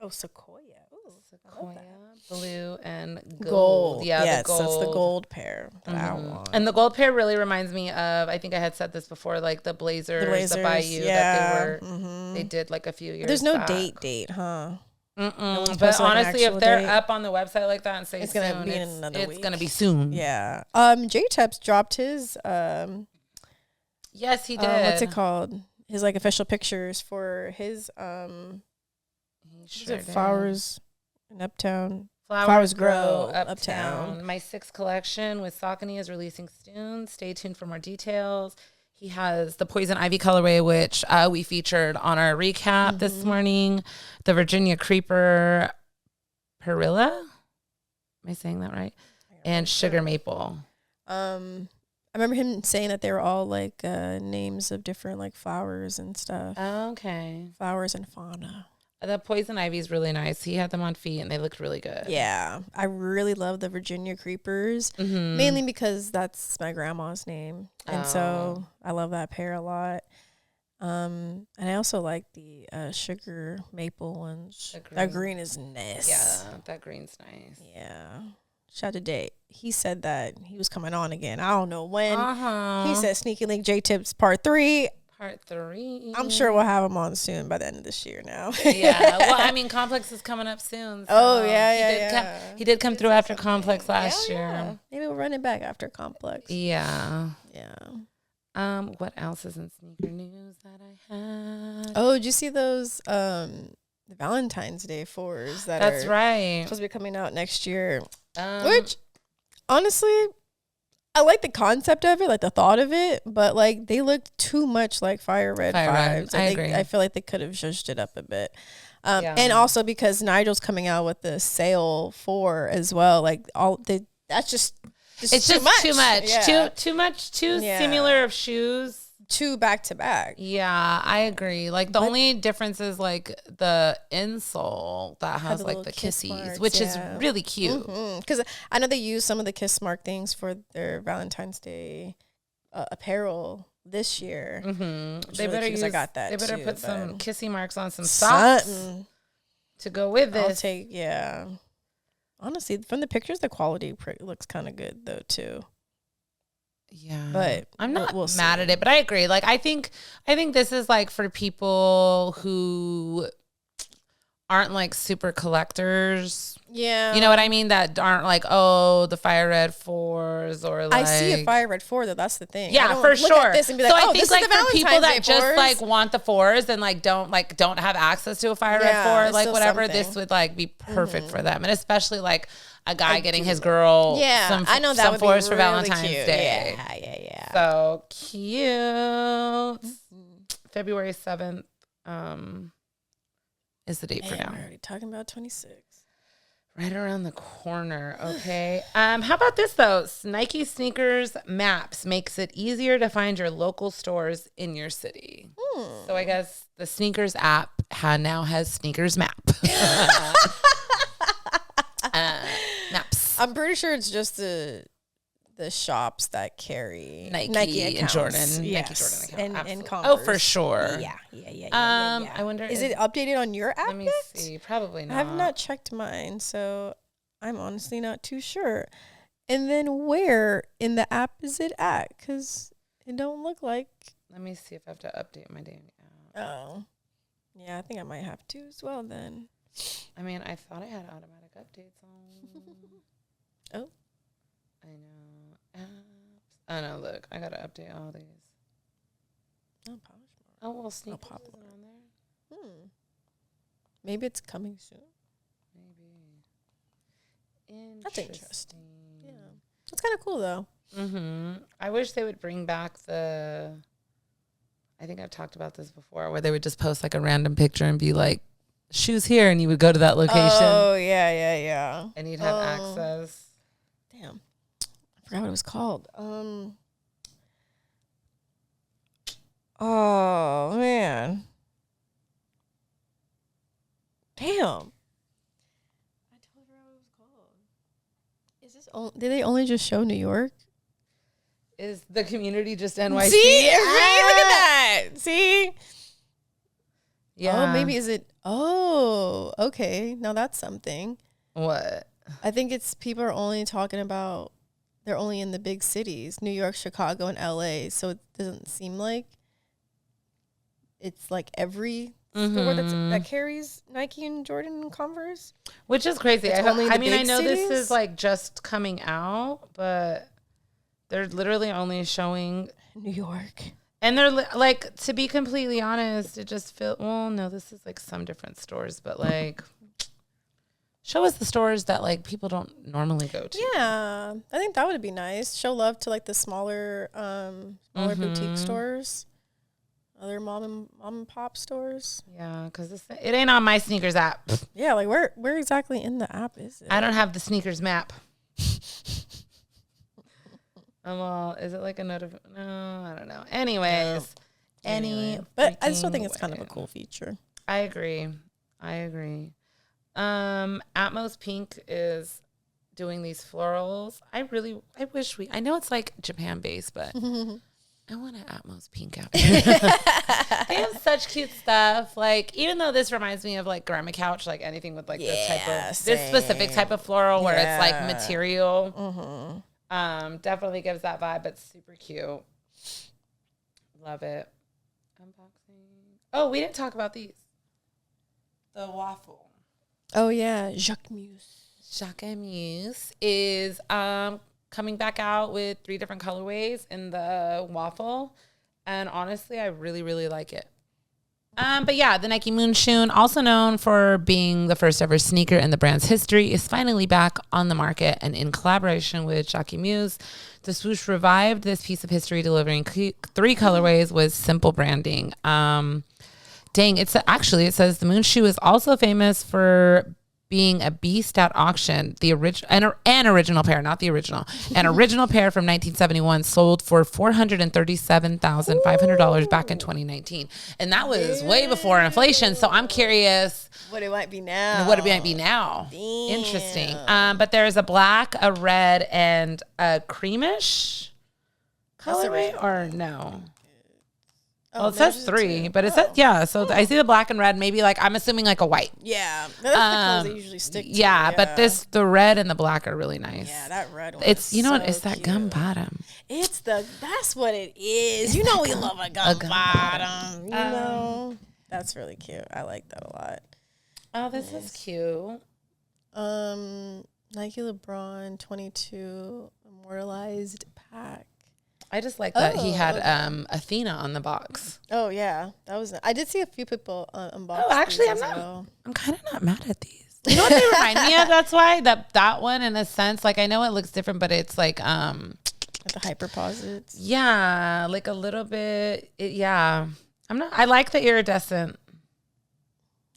Oh, Sequoia. Ooh, Sequoia, blue, and gold. Yeah, yes, the gold. That's the gold pair that I want. And the gold pair really reminds me of, I think I had said this before, like the Blazers, the Bayou that they were, they did like a few years There's no back. date, huh? But honestly, if they're up on the website like that and say it's soon, gonna be in another week. It's gonna be soon. Yeah. J-Teps dropped his. Yes, he did. What's it called? His like official pictures for his Flowers in Uptown. Flowers Grow Uptown. My 6th collection with Saucony is releasing soon. Stay tuned for more details. He has the Poison Ivy colorway, which we featured on our recap this morning. The Virginia Creeper Perilla. Am I saying that right? And Sugar Maple. I remember him saying that they were all like names of different like flowers and stuff. Okay. Flowers and fauna. The Poison Ivy is really nice. He had them on feet and they looked really good. Yeah. I really love the Virginia Creepers, mainly because that's my grandma's name. And so I love that pair a lot. And I also like the Sugar Maple ones. That green is nice. Yeah, that green's nice. Yeah. Shout out to Dave. He said that he was coming on again. I don't know when. He said Sneaky Link J-Tips Part 3. Part 3. I'm sure we'll have him on soon by the end of this year now. Yeah. Well, I mean, Complex is coming up soon. So he did come through after Complex last year. Maybe we'll run it back after Complex. Yeah. Yeah. What else is in sneaker news that I had? Oh, did you see those the Valentine's Day 4s That's right. supposed to be coming out next year? Which, honestly, I like the concept of it, like the thought of it, but like they look too much like Fire Red 5s. I agree. I feel like they could have zhuzhed it up a bit. And also because Nigel's coming out with the Sail 4 as well. Like that's just it's too just much. too much. Yeah. Too much. Too similar of shoes. Two back to back. Yeah, I agree. Like the only difference is like the insole that has like the kissies, marks, which is really cute. Because I know they use some of the kiss mark things for their Valentine's Day apparel this year. They really better I got that. They better too, put some kissy marks on some socks to go with this. Honestly, from the pictures, the quality looks kind of good though too. Yeah, but I'm not mad at it. But I agree. Like, I think this is like for people who aren't like super collectors. Yeah, you know what I mean. That aren't like, oh, the fire red 4s or like. I see a fire red 4 though. That's the thing. Yeah, for sure. At this and be like, so I think like for people that just 4s. like want the 4s and like don't have access to a fire red 4, like whatever, this would like be perfect for them, and especially like a guy getting his girl some 4s for Valentine's Day. Yeah. So cute. February 7th is the date for now. We're already talking about 26. Right around the corner, okay. How about this though? Nike Sneakers Maps makes it easier to find your local stores in your city. So I guess the Sneakers app now has Sneakers Map. Maps. I'm pretty sure it's just the shops that carry Nike and Jordan. Yes. Nike, Jordan and Converse. Oh, for sure. Yeah. I wonder, is it updated on your app? Let me see. Probably not. I have not checked mine, so I'm honestly not too sure. And then where in the app is it at? Because it don't look like. Let me see if I have to update my damn app. Oh. Yeah, I think I might have to as well then. I mean, I thought I had automatic updates on. Oh. I know. Apps. Oh, no, look. I got to update all these. Oh, well, Sneakers isn't on there. Maybe it's coming soon. Maybe. That's interesting. Yeah. That's kind of cool, though. I wish they would bring back I think I've talked about this before, where they would just post like a random picture and be like, shoes here, and you would go to that location. Oh, yeah. And you'd have access. Damn. I forgot what it was called. Oh, man. Damn. I totally forgot what it was called. Is this did they only just show New York? Is the community just NYC? See? Look at that. See? Yeah. Oh, maybe is it? Oh, okay. Now that's something. What? I think it's people are only talking about, they're only in the big cities, New York, Chicago, and LA. So it doesn't seem like it's like every store that carries Nike and Jordan and Converse. Which is crazy. I mean, I know cities? this is like just coming out, but they're literally only showing New York. And they're like, to be completely honest, it just feels, well, no, this is like some different stores, but like, show us the stores that like people don't normally go to. Yeah, I think that would be nice. Show love to like the smaller boutique stores, other mom and pop stores. Yeah, because it ain't on my Sneakers app. Yeah, like where exactly in the app is it? I don't have the Sneakers map. Is it like a No, I don't know. Anyways, but I still think it's kind of a cool feature. I agree. Atmos Pink is doing these florals. I know it's like Japan based, but I want an Atmos Pink out here. They have such cute stuff. Like, even though this reminds me of like Grandma Couch, like anything with like this specific type of floral where it's like material. Definitely gives that vibe, but super cute. Love it. Unboxing. Oh, we didn't talk about these. The waffle. Oh yeah, Jacques Muse is coming back out with 3 different colorways in the waffle, and honestly, I really, really like it. But yeah, the Nike Moonshoe, also known for being the first ever sneaker in the brand's history, is finally back on the market. And in collaboration with Jacques Muse, the swoosh revived this piece of history, delivering 3 colorways with simple branding. It says the Moonshoe is also famous for being a beast at auction. The original pair, not the original. An original pair from 1971 sold for $437,500 back in 2019. And that was way before inflation. So I'm curious what it might be now. Damn. Interesting. But there's a black, a red, and a creamish colorway, or no? Well, it says 3, but it says, yeah. So I see the black and red, maybe like, I'm assuming like a white. Yeah. That's the colors they usually stick to. Yeah, but the red and the black are really nice. Yeah, that red one. It's, you know so what? It's that cute. gum bottom. That's what it is. You know, we love a gum bottom. You know, that's really cute. I like that a lot. Oh, this is cute. Nike LeBron 22 immortalized pack. I just like that he had Athena on the box. Oh yeah, that was. I did see a few people unbox. Oh, actually, I'm kind of not mad at these. You know what they remind me of? That's why that one, in a sense, like I know it looks different, but it's like the hyperposits. Yeah, like a little bit. Yeah, I like the iridescent.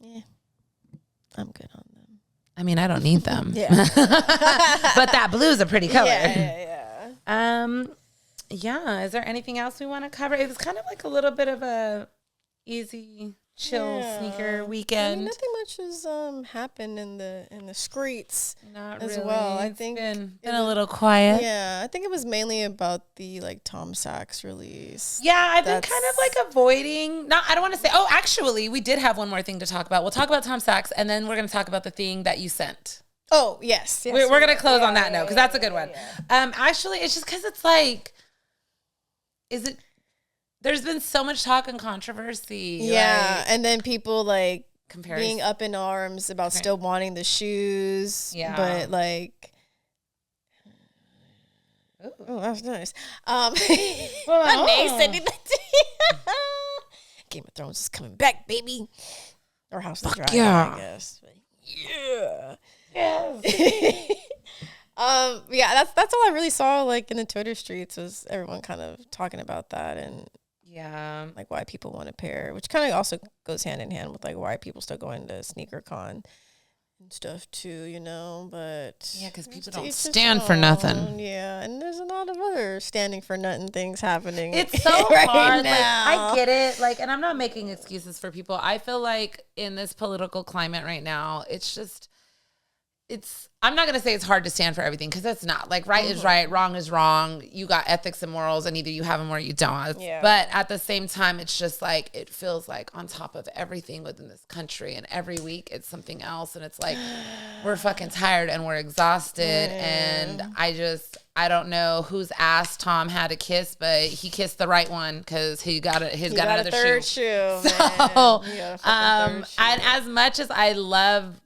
Yeah, I'm good on them. I mean, I don't need them. Yeah, but that blue is a pretty color. Yeah. Yeah. Is there anything else we want to cover? It was kind of like a little bit of a easy, chill sneaker weekend. I mean, nothing much has happened in the streets. Not as really. well. I It's think been a little quiet. Yeah, I think it was mainly about the like Tom Sachs release. Yeah, I've been kind of like avoiding. I don't want to say. Oh, actually, we did have one more thing to talk about. We'll talk about Tom Sachs, and then we're going to talk about the thing that you sent. Oh yes, we're going to close on that note because that's a good one. Actually, it's just because it's like. There's been so much talk and controversy. Yeah. Like, and then people like being up in arms about still wanting the shoes. Yeah. But like, oh, that's nice. Nice. Game of Thrones is coming back, baby. Or House of Dragon, I guess. But yeah. Yes. Yeah, that's all I really saw like in the Twitter streets was everyone kind of talking about that and like why people want to pair, which kind of also goes hand in hand with like why people still going to sneaker con and stuff too, you know. But yeah, because people don't stand for nothing. Yeah, and there's a lot of other standing for nothing things happening. It's so right hard. Now. Like, I get it. Like, and I'm not making excuses for people. I feel like in this political climate right now, it's just. I'm not going to say it's hard to stand for everything because it's not. Like, right is right, wrong is wrong. You got ethics and morals, and either you have them or you don't. Yeah. But at the same time, it's just like, it feels like on top of everything within this country, and every week it's something else. And it's like, we're fucking tired and we're exhausted. And I don't know whose ass Tom had to kiss, but he kissed the right one because he got another third shoe. So, and as much as I love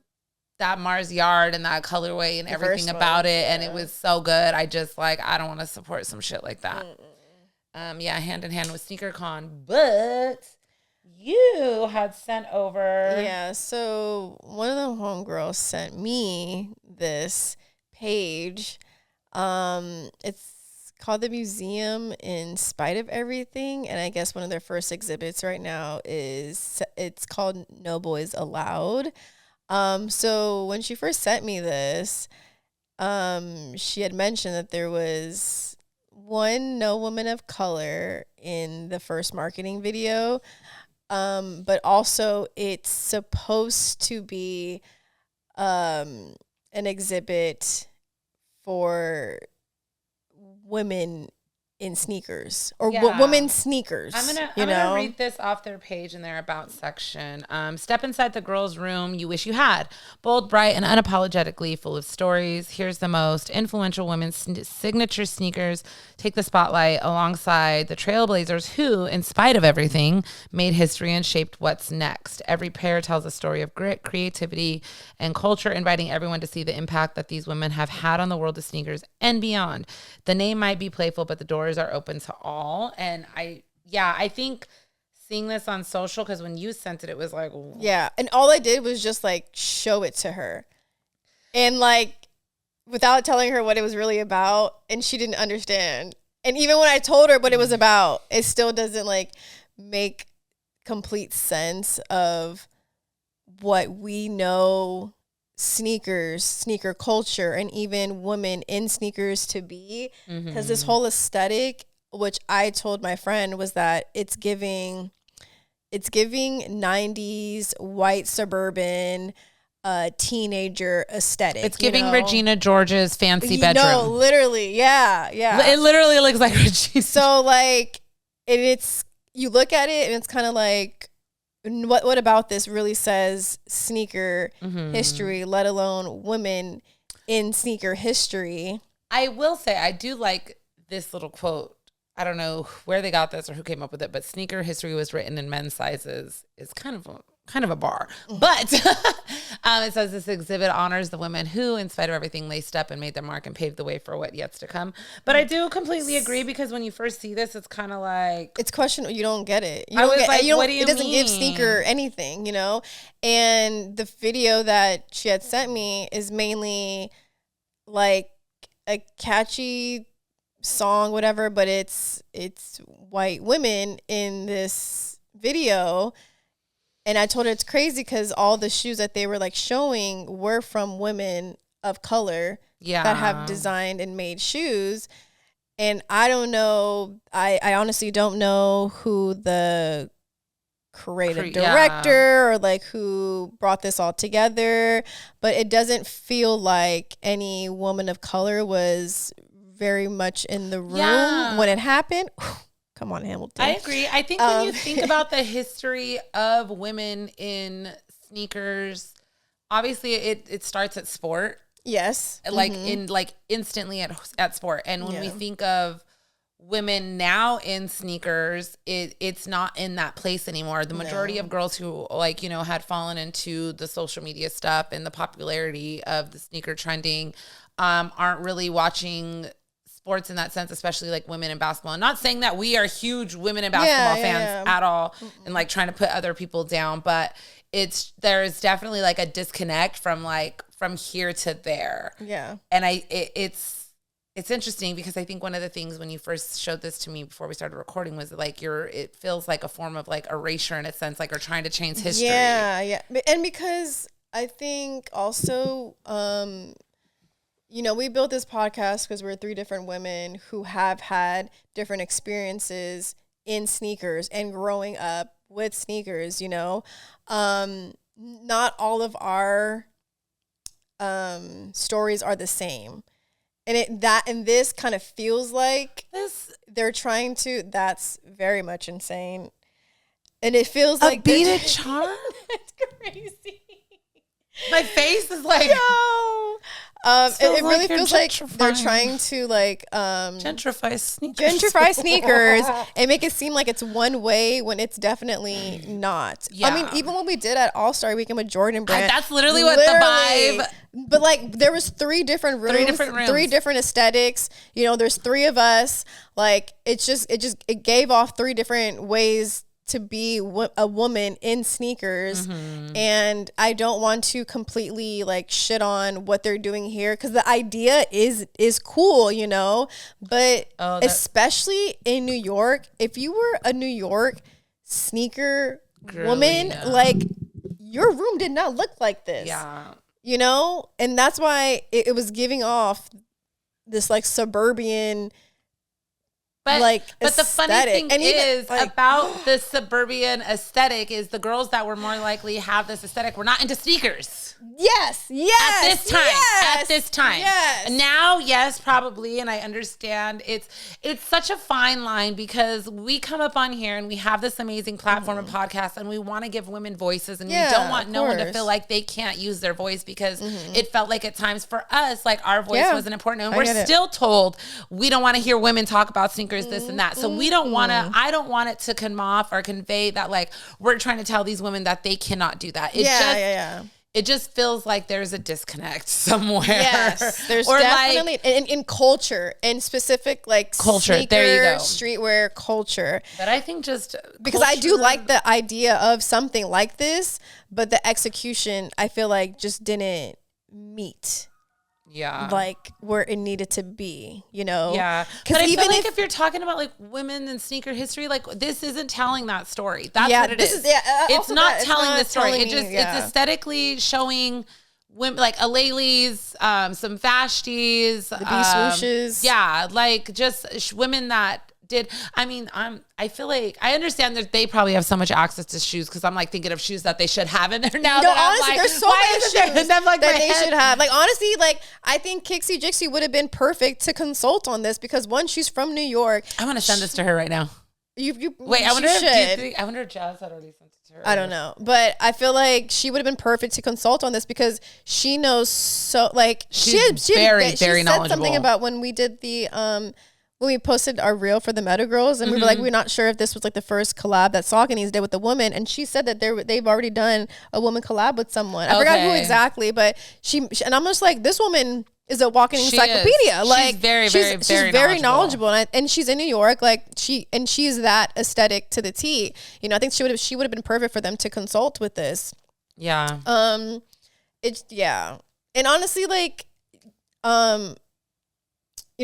that Mars Yard and that colorway and everything about it, and it was so good. I just like I don't want to support some shit like that. Hand in hand with SneakerCon, but you had sent over. Yeah, so one of the homegirls sent me this page. It's called the Museum in Spite of Everything, and I guess one of their first exhibits right now it's called No Boys Allowed. So when she first sent me this, she had mentioned that there was no woman of color in the first marketing video. But also it's supposed to be, an exhibit for women in sneakers or women's sneakers. I'm gonna read this off their page in their about section. Step inside the girls' room you wish you had. Bold, bright, and unapologetically full of stories. Here's the most influential women's signature sneakers take the spotlight alongside the trailblazers who, in spite of everything, made history and shaped what's next. Every pair tells a story of grit, creativity, and culture, inviting everyone to see the impact that these women have had on the world of sneakers and beyond. The name might be playful, but the doors are open to all. And I think seeing this on social, because when you sent it, it was like, yeah. And all I did was just like show it to her and like without telling her what it was really about. And she didn't understand. And even when I told her what it was about, it still doesn't like make complete sense of what we know sneakers, sneaker culture, and even women in sneakers to be. Because this whole aesthetic, which I told my friend, was that it's giving 90s white suburban teenager aesthetic. It's giving Regina George's fancy bedroom. No, literally, yeah. It literally looks like Regina. So like it's you look at it and it's kind of like, what about this really says sneaker history, let alone women in sneaker history? I will say I do like this little quote. I don't know where they got this or who came up with it, but sneaker history was written in men's sizes. It's kind of a bar. But it says this exhibit honors the women who, in spite of everything, laced up and made their mark and paved the way for what yet to come. But I do completely agree, because when you first see this, it's kind of like, it's questionable. You don't get it. What do you it doesn't mean? give sneaker anything, you know? And the video that she had sent me is mainly like a catchy song, whatever, but it's white women in this video. And I told her it's crazy because all the shoes that they were like showing were from women of color that have designed and made shoes. And I don't know, I honestly don't know who the creative director or like who brought this all together, but it doesn't feel like any woman of color was very much in the room when it happened. Come on, Hamilton. I agree. I think when you think about the history of women in sneakers, obviously it starts at sport. Yes. Like instantly at sport. And when we think of women now in sneakers, it's not in that place anymore. The majority of girls who had fallen into the social media stuff and the popularity of the sneaker trending aren't really watching sports in that sense, especially like women in basketball. I'm not saying that we are huge women in basketball fans at all and like trying to put other people down, but there's definitely like a disconnect from here to there. Yeah. And it's interesting because I think one of the things when you first showed this to me before we started recording was like it feels like a form of like erasure in a sense, like, or trying to change history. Yeah. And because I think also, we built this podcast because we're 3 different women who have had different experiences in sneakers and growing up with sneakers, Not all of our stories are the same. And this kind of feels like they're trying to, that's very much insane. And it feels like beat a charm. It's crazy. My face is like, no. It really feels like they're trying to gentrify sneakers and make it seem like it's one way when it's definitely not. Yeah. I mean, even when we did at All-Star Weekend with Jordan Brand, that's literally what the vibe. But like there was 3 different rooms, 3 different aesthetics. There's 3 of us. Like it gave off 3 different ways to be a woman in sneakers. And I don't want to completely like shit on what they're doing here because the idea is cool, but especially in New York, if you were a New York sneaker woman, like your room did not look like this, and that's why it was giving off this like suburban. But the funny thing is about the suburban aesthetic is the girls that were more likely to have this aesthetic were not into sneakers. Yes. At this time. Now, yes, probably. And I understand it's such a fine line because we come up on here and we have this amazing platform and podcast and we want to give women voices and we don't want no one to feel like they can't use their voice because it felt like at times for us, like our voice wasn't important. And we're still told we don't want to hear women talk about sneakers, this and that. So we don't want to, I don't want it to come off or convey that like we're trying to tell these women that they cannot do that. It just feels like there's a disconnect somewhere. Yes, there's definitely in culture, in specific like culture. Sneaker, there you go. Streetwear culture. But I think just because I do like the idea of something like this, but the execution I feel like just didn't meet. Yeah. Like where it needed to be, Yeah. But I feel like if you're talking about like women in sneaker history, like this isn't telling that story. That's what it is. It's not telling the story. It's aesthetically showing women like Alailis, some Vashtis, the B swooshes. Yeah. Like just women that did. I mean, I feel like I understand that they probably have so much access to shoes because I'm like thinking of shoes that they should have in there now. No, honestly, there's so many shoes that they should have. Like honestly, like I think Kixie Jixie would have been perfect to consult on this because one, she's from New York. I want to send this to her right now. Wait, I wonder if Jazz had already sent it to her. I don't know, but I feel like she would have been perfect to consult on this because she knows she very said knowledgeable. Something about when we did the when we posted our reel for the Meta Girls, and we were like, we're not sure if this was like the first collab that Saucony's did with a woman, and she said that they've already done a woman collab with someone. I forgot who exactly, but she and I'm just like, this woman is a walking encyclopedia. Like she's very knowledgeable, and she's in New York. Like she's that aesthetic to the T. You know, I think she would have been perfect for them to consult with this. Yeah. And honestly, like, you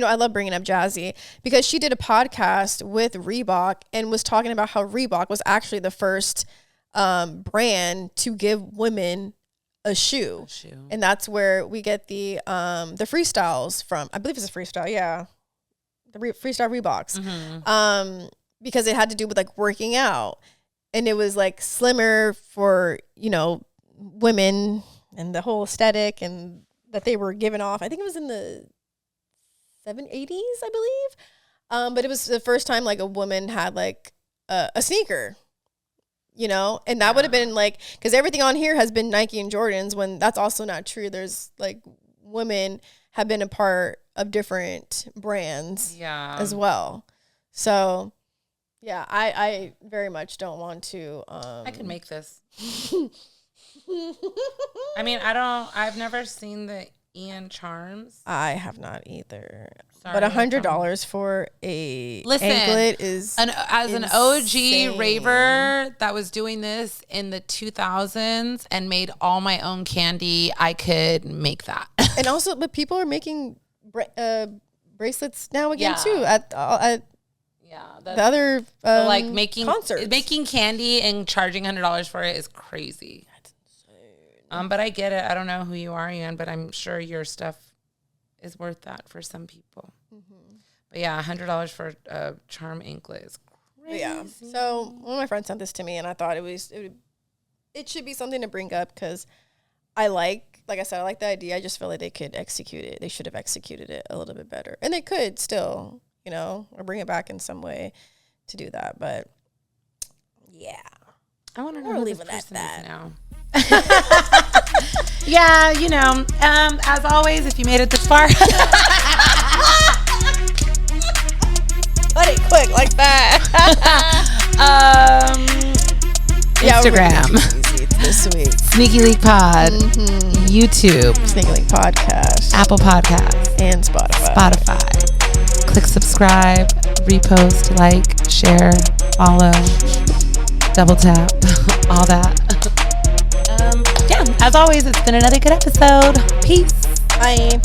know, I love bringing up Jazzy because she did a podcast with Reebok and was talking about how Reebok was actually the first brand to give women a shoe. And that's where we get the freestyles from. I believe it's a freestyle, yeah. The freestyle Reeboks. Because it had to do with like working out. And it was like slimmer for, you know, women and the whole aesthetic and that they were giving off. I think it was in the 80s, I believe. But it was the first time like a woman had like a sneaker. You know, and that would have been like, because everything on here has been Nike and Jordans, when that's also not true. There's like women have been a part of different brands as well. So yeah, I very much don't want to. I can make this. I mean, I've never seen the Ian Charms. I have not either. Sorry, but $100 for a anklet is as an OG raver that was doing this in the 2000s and made all my own candy. I could make that. And also, but people are making bracelets now again too at the other like making concerts. Making candy and charging $100 for it is crazy. That's insane. But I get it. I don't know who you are, Ian, but I'm sure your stuff is worth that for some people. But yeah, $100 for a charm anklet is crazy. Yeah. So one of my friends sent this to me, and I thought it should be something to bring up because like I said, I like the idea. I just feel like they could execute it. They should have executed it a little bit better, and they could still, you know, or bring it back in some way to do that. But yeah, I want to know leave it at that now. Yeah, you know, as always, if you made it this far, put it quick like that. Instagram this week. Sneaky Leak Pod. YouTube. Sneaky Leak Podcast. Apple Podcasts. And Spotify. Click subscribe, repost, like, share, follow, double tap, all that. Yeah, as always, it's been another good episode. Peace. Bye.